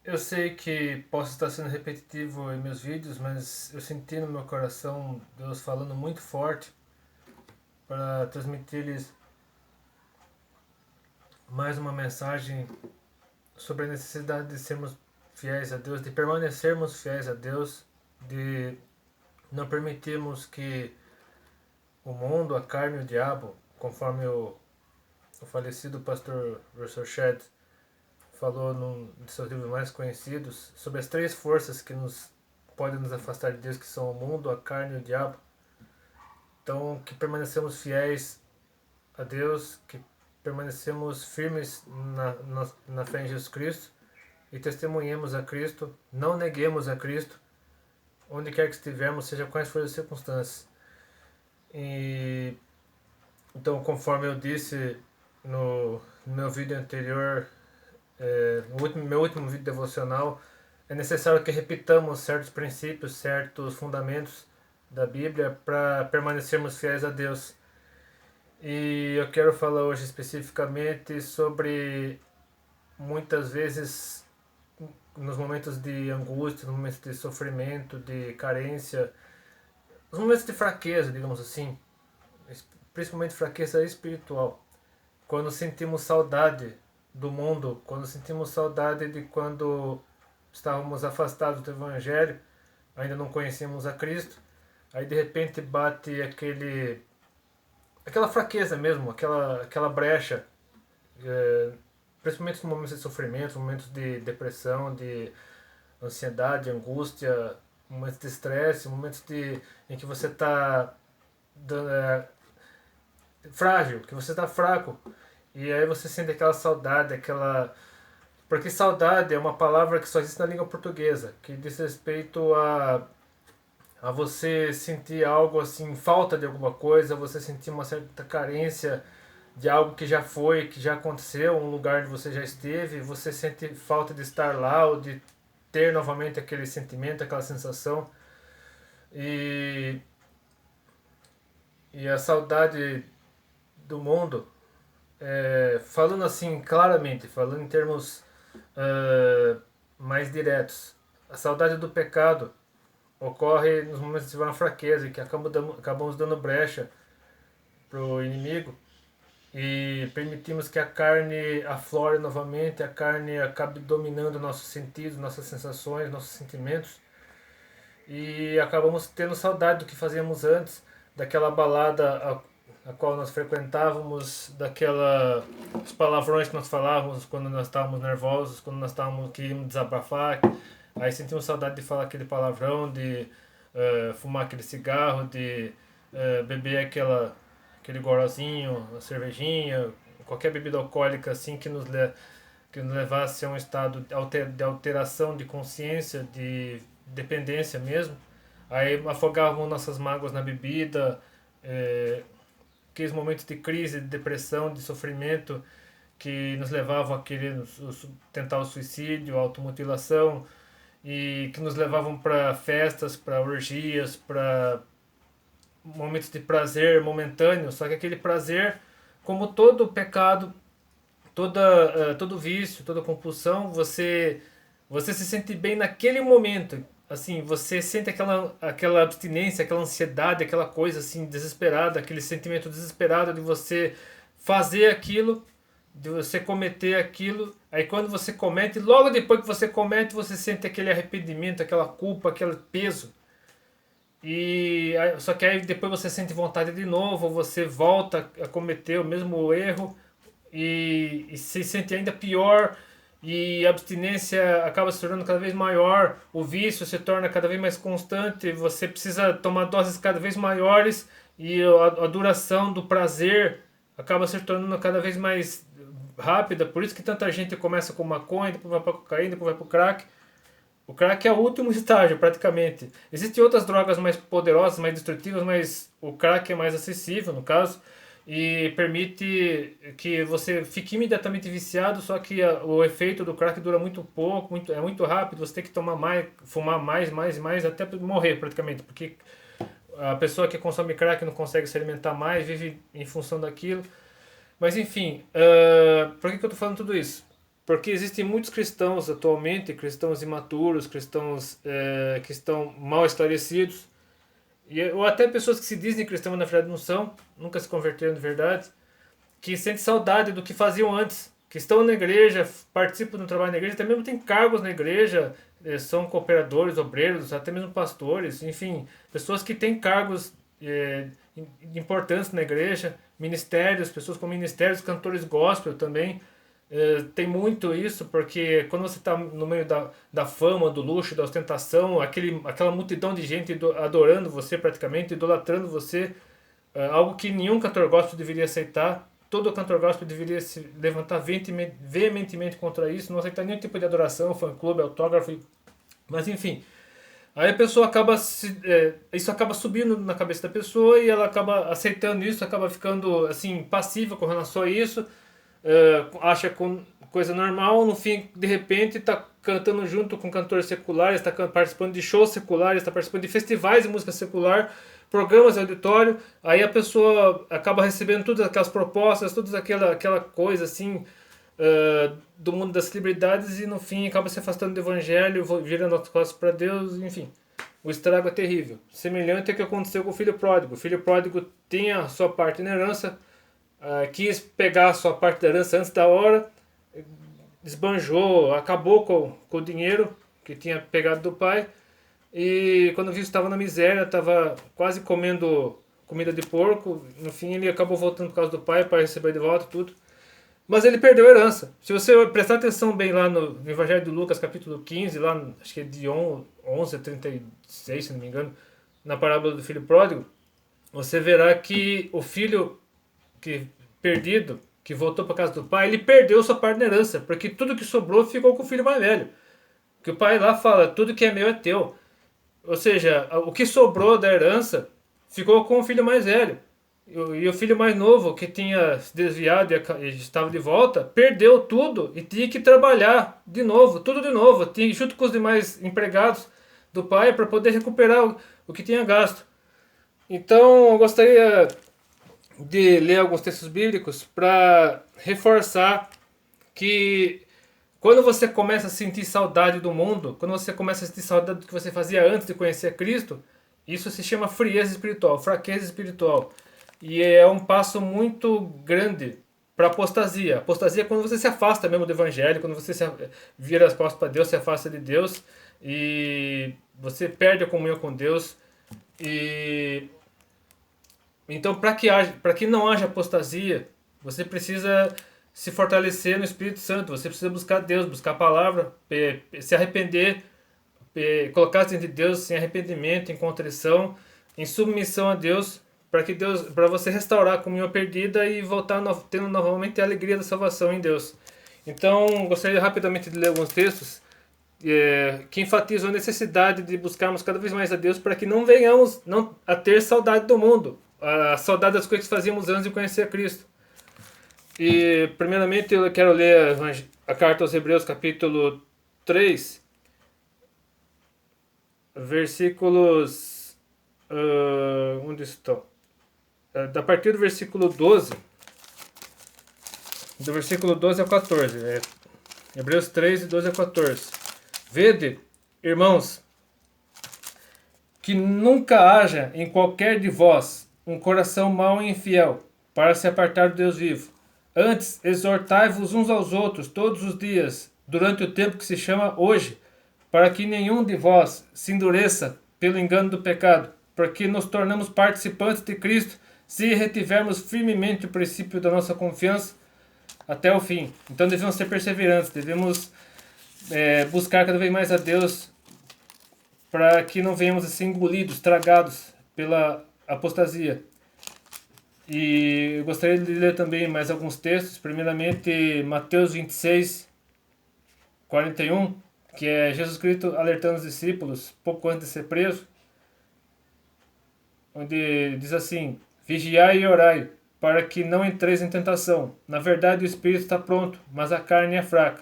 Eu sei que posso estar sendo repetitivo em meus vídeos, mas eu senti no meu coração Deus falando muito forte para transmitir-lhes mais uma mensagem sobre a necessidade de sermos fiéis a Deus, de permanecermos fiéis a Deus, de não permitirmos que o mundo, a carne e o diabo, conforme o falecido pastor Russell Shedd falou num de seus livros mais conhecidos, sobre as três forças que podem nos afastar de Deus, que são o mundo, a carne e o diabo. Então, que permanecemos fiéis a Deus, que permanecemos firmes na fé em Jesus Cristo e testemunhemos a Cristo, não neguemos a Cristo, onde quer que estivermos, seja quais forem as circunstâncias. E, então, conforme eu disse no meu vídeo anterior, no meu último vídeo devocional, é necessário que repitamos certos princípios, certos fundamentos da Bíblia para permanecermos fiéis a Deus. E eu quero falar hoje especificamente sobre muitas vezes nos momentos de angústia, nos momentos de sofrimento, de carência, nos momentos de fraqueza, digamos assim, principalmente fraqueza espiritual. Quando sentimos saudade do mundo, quando sentimos saudade de quando estávamos afastados do Evangelho, ainda não conhecíamos a Cristo, aí de repente bate aquela fraqueza mesmo, aquela brecha, principalmente nos momentos de sofrimento, momentos de depressão, de ansiedade, angústia, momentos de estresse, em que você está frágil, que você está fraco. E aí você sente aquela saudade, aquela. Porque saudade é uma palavra que só existe na língua portuguesa, que diz respeito a você sentir algo assim, falta de alguma coisa, você sentir uma certa carência de algo que já foi, que já aconteceu, um lugar onde você já esteve, você sente falta de estar lá ou de ter novamente aquele sentimento, aquela sensação. E, e a saudade do mundo, falando assim claramente, falando em termos mais diretos, a saudade do pecado ocorre nos momentos de uma fraqueza, que acabamos dando brecha para o inimigo e permitimos que a carne aflore novamente, a carne acabe dominando nossos sentidos, nossas sensações, nossos sentimentos e acabamos tendo saudade do que fazíamos antes, daquela balada a qual nós frequentávamos, daquela os palavrões que nós falávamos quando nós estávamos nervosos, quando nós estávamos queríamos desabafar, aí sentimos saudade de falar aquele palavrão, de fumar aquele cigarro, de beber aquele gorozinho, a cervejinha, qualquer bebida alcoólica assim que nos levasse a um estado de alteração de consciência, de dependência mesmo. Aí afogávamos nossas mágoas na bebida, aqueles momentos de crise, de depressão, de sofrimento que nos levavam a querer tentar o suicídio, a automutilação e que nos levavam para festas, para orgias, para momentos de prazer momentâneo, só que aquele prazer, como todo pecado, todo vício, toda compulsão, você se sente bem naquele momento. Assim, você sente aquela abstinência, aquela ansiedade, aquela coisa assim desesperada, aquele sentimento desesperado de você fazer aquilo, de você cometer aquilo. Aí quando você comete, logo depois que você comete, você sente aquele arrependimento, aquela culpa, aquele peso. Só que aí depois você sente vontade de novo, você volta a cometer o mesmo erro e se sente ainda pior e a abstinência acaba se tornando cada vez maior, o vício se torna cada vez mais constante, você precisa tomar doses cada vez maiores e a duração do prazer acaba se tornando cada vez mais rápida, por isso que tanta gente começa com maconha, depois vai para cocaína, depois vai para o crack. O crack é o último estágio, praticamente. Existem outras drogas mais poderosas, mais destrutivas, mas o crack é mais acessível, no caso, e permite que você fique imediatamente viciado, só que o efeito do crack dura muito pouco, é muito rápido, você tem que tomar mais, fumar mais, até morrer, praticamente, porque a pessoa que consome crack não consegue se alimentar mais, vive em função daquilo. Mas enfim, por que eu estou falando tudo isso? porque existem muitos cristãos atualmente, cristãos imaturos, cristãos que estão mal esclarecidos, ou até pessoas que se dizem cristãos, na verdade não são, nunca se converteram de verdade, que sentem saudade do que faziam antes, que estão na igreja, participam do trabalho na igreja, até mesmo têm cargos na igreja, são cooperadores, obreiros, até mesmo pastores, enfim, pessoas que têm cargos importantes na igreja, ministérios, pessoas com ministérios, cantores gospel também. Tem muito isso, porque quando você está no meio da fama, do luxo, da ostentação, aquela multidão de gente adorando você praticamente, idolatrando você, algo que nenhum cantor gospel deveria aceitar. Todo cantor gospel deveria se levantar veementemente contra isso, não aceitar nenhum tipo de adoração, fã-clube, autógrafo, mas enfim. Aí a pessoa isso acaba subindo na cabeça da pessoa e ela acaba aceitando isso, acaba ficando assim passiva com relação a isso, acha coisa normal, no fim, de repente, está cantando junto com cantores seculares, está participando de shows seculares, está participando de festivais de música secular, programas de auditório, aí a pessoa acaba recebendo todas aquelas propostas, toda aquela coisa assim, do mundo das celebridades e no fim acaba se afastando do evangelho, virando as costas para Deus, enfim. O estrago é terrível. Semelhante ao que aconteceu com o filho pródigo. O filho pródigo tinha a sua parte na herança, quis pegar a sua parte da herança antes da hora, esbanjou, acabou com o dinheiro que tinha pegado do pai, e quando viu que estava na miséria, estava quase comendo comida de porco, no fim ele acabou voltando por causa do pai para receber de volta tudo. Mas ele perdeu a herança. Se você prestar atenção bem lá no Evangelho de Lucas, capítulo 15, lá, acho que é de 11 a 36, se não me engano, na parábola do filho pródigo, você verá que o filho que perdido, que voltou para casa do pai, ele perdeu sua parte da herança, porque tudo que sobrou ficou com o filho mais velho. Que o pai lá fala, tudo que é meu é teu. Ou seja, o que sobrou da herança ficou com o filho mais velho. E o filho mais novo, que tinha se desviado e estava de volta, perdeu tudo e tinha que trabalhar de novo, tudo de novo, junto com os demais empregados do pai para poder recuperar o que tinha gasto. Então, eu gostaria de ler alguns textos bíblicos para reforçar que quando você começa a sentir saudade do mundo, quando você começa a sentir saudade do que você fazia antes de conhecer Cristo, isso se chama frieza espiritual, fraqueza espiritual. E é um passo muito grande para apostasia. Apostasia é quando você se afasta mesmo do evangelho, quando você vira as costas para Deus, se afasta de Deus e você perde a comunhão com Deus. E então, para que não haja apostasia, você precisa se fortalecer no Espírito Santo, você precisa buscar Deus, buscar a palavra, se arrepender, colocar-se diante de Deus em arrependimento, em contrição, em submissão a Deus, para você restaurar a comunhão perdida e voltar tendo novamente a alegria da salvação em Deus. Então, gostaria rapidamente de ler alguns textos que enfatizam a necessidade de buscarmos cada vez mais a Deus para que não venhamos a ter saudade do mundo, a saudade das coisas que fazíamos antes de conhecer a Cristo. E, primeiramente, eu quero ler a carta aos Hebreus, capítulo 3, versículos. Onde estão? A partir do versículo 12. Do versículo 12 ao 14. Hebreus 3, 12 a 14. Vede, irmãos, que nunca haja em qualquer de vós um coração mau e infiel, para se apartar do Deus vivo. Antes, exortai-vos uns aos outros todos os dias, durante o tempo que se chama hoje, para que nenhum de vós se endureça pelo engano do pecado, porque nos tornamos participantes de Cristo, se retivermos firmemente o princípio da nossa confiança até o fim. Então devemos ser perseverantes, devemos buscar cada vez mais a Deus, para que não venhamos a ser engolidos, tragados pela apostasia. E eu gostaria de ler também mais alguns textos, primeiramente Mateus 26, 41, que é Jesus Cristo alertando os discípulos pouco antes de ser preso, onde diz assim: vigiai e orai, para que não entreis em tentação. Na verdade o espírito está pronto, mas a carne é fraca.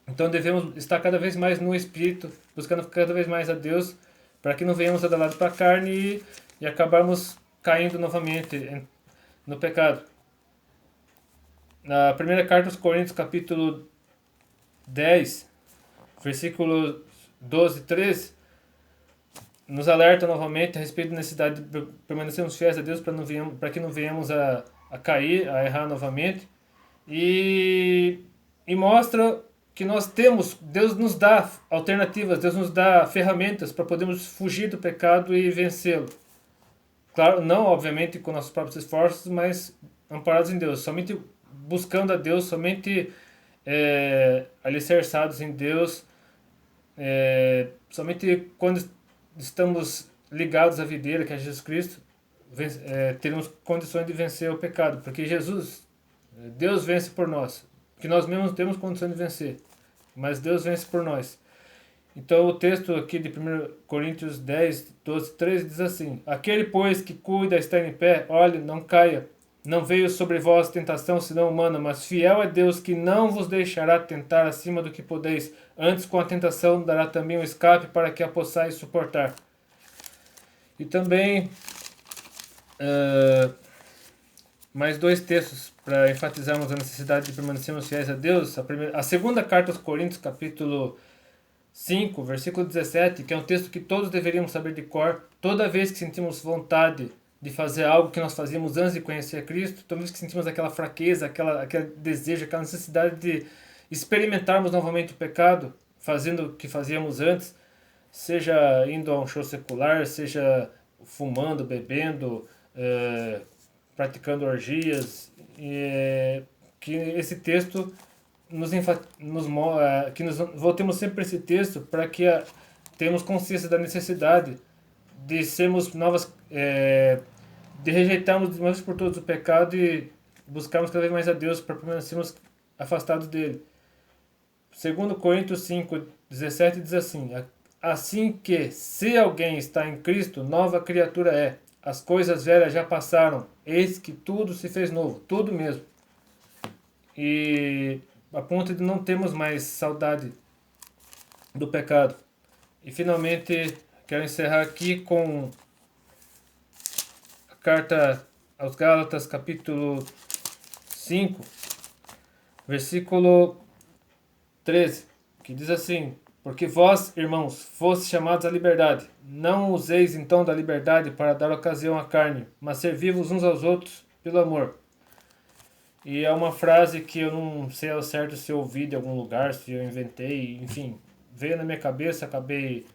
Então devemos estar cada vez mais no espírito, buscando cada vez mais a Deus, para que não venhamos adalados para a carne e acabarmos caindo novamente no pecado. Na primeira carta aos Coríntios, capítulo 10, versículos 12 e 13, nos alerta novamente a respeito da necessidade de permanecermos fiéis a Deus para que não venhamos a cair, a errar novamente. E mostra que nós temos, Deus nos dá alternativas, Deus nos dá ferramentas para podermos fugir do pecado e vencê-lo. Claro, não obviamente com nossos próprios esforços, mas amparados em Deus, somente buscando a Deus, somente alicerçados em Deus, somente quando estamos ligados à videira, que é Jesus Cristo, teremos condições de vencer o pecado, porque Deus vence por nós, que nós mesmos temos condições de vencer, mas Deus vence por nós. Então o texto aqui de 1 Coríntios 10, 12, 13 diz assim: aquele, pois, que cuida estar em pé, olhe, não caia. Não veio sobre vós tentação senão humana, mas fiel é Deus, que não vos deixará tentar acima do que podeis. Antes, com a tentação, dará também um escape para que a possais suportar. E também mais dois textos para enfatizarmos a necessidade de permanecermos fiéis a Deus. A segunda carta aos Coríntios, capítulo 5, versículo 17, que é um texto que todos deveríamos saber de cor. Toda vez que sentimos vontade de fazer algo que nós fazíamos antes de conhecer Cristo, toda vez que sentimos aquela fraqueza, aquele desejo, aquela necessidade de experimentarmos novamente o pecado, fazendo o que fazíamos antes, seja indo a um show secular, seja fumando, bebendo, praticando orgias, que esse texto que nos voltemos sempre para esse texto para que tenhamos consciência da necessidade de sermos novas, de rejeitarmos de uma vez por todas o pecado e buscarmos cada vez mais a Deus para permanecermos afastados dele. 2 Coríntios 5, 17 diz assim: assim que, se alguém está em Cristo, nova criatura é. As coisas velhas já passaram, eis que tudo se fez novo, tudo mesmo. E a ponto de não termos mais saudade do pecado. E finalmente, quero encerrar aqui com a carta aos Gálatas, capítulo 5, versículo 13, que diz assim: porque vós, irmãos, fostes chamados à liberdade. Não useis então da liberdade para dar ocasião à carne, mas servi-vos uns aos outros pelo amor. E é uma frase que eu não sei ao certo se eu ouvi de algum lugar, se eu inventei, enfim, veio na minha cabeça, acabei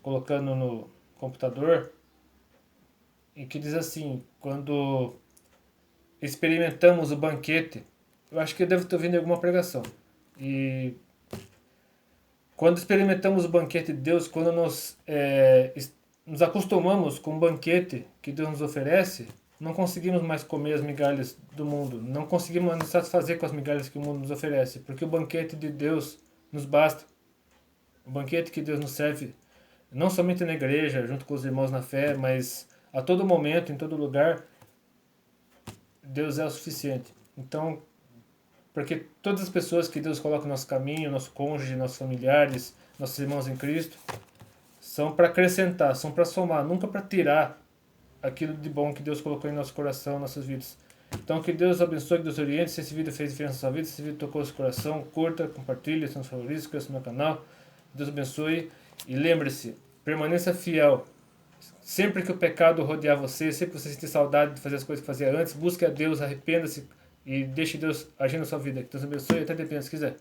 colocando no computador, e que diz assim: quando experimentamos o banquete, eu acho que eu devo ter ouvido em alguma pregação, e quando experimentamos o banquete de Deus, quando nos acostumamos com o banquete que Deus nos oferece, não conseguimos mais comer as migalhas do mundo, não conseguimos nos satisfazer com as migalhas que o mundo nos oferece, porque o banquete de Deus nos basta. O banquete que Deus nos serve, não somente na igreja, junto com os irmãos na fé, mas a todo momento, em todo lugar, Deus é o suficiente. Então, porque todas as pessoas que Deus coloca no nosso caminho, nosso cônjuge, nossos familiares, nossos irmãos em Cristo, são para acrescentar, são para somar, nunca para tirar aquilo de bom que Deus colocou em nosso coração, nossas vidas. Então, que Deus abençoe, que Deus oriente. Se esse vídeo fez diferença na sua vida, se esse vídeo tocou o seu coração, curta, compartilhe, seus favoritos, inscreva-se no meu canal. Deus abençoe. E lembre-se, permaneça fiel. Sempre que o pecado rodear você, sempre que você sentir saudade de fazer as coisas que fazia antes, busque a Deus, arrependa-se e deixe Deus agir na sua vida. Que Deus abençoe e até depende se quiser.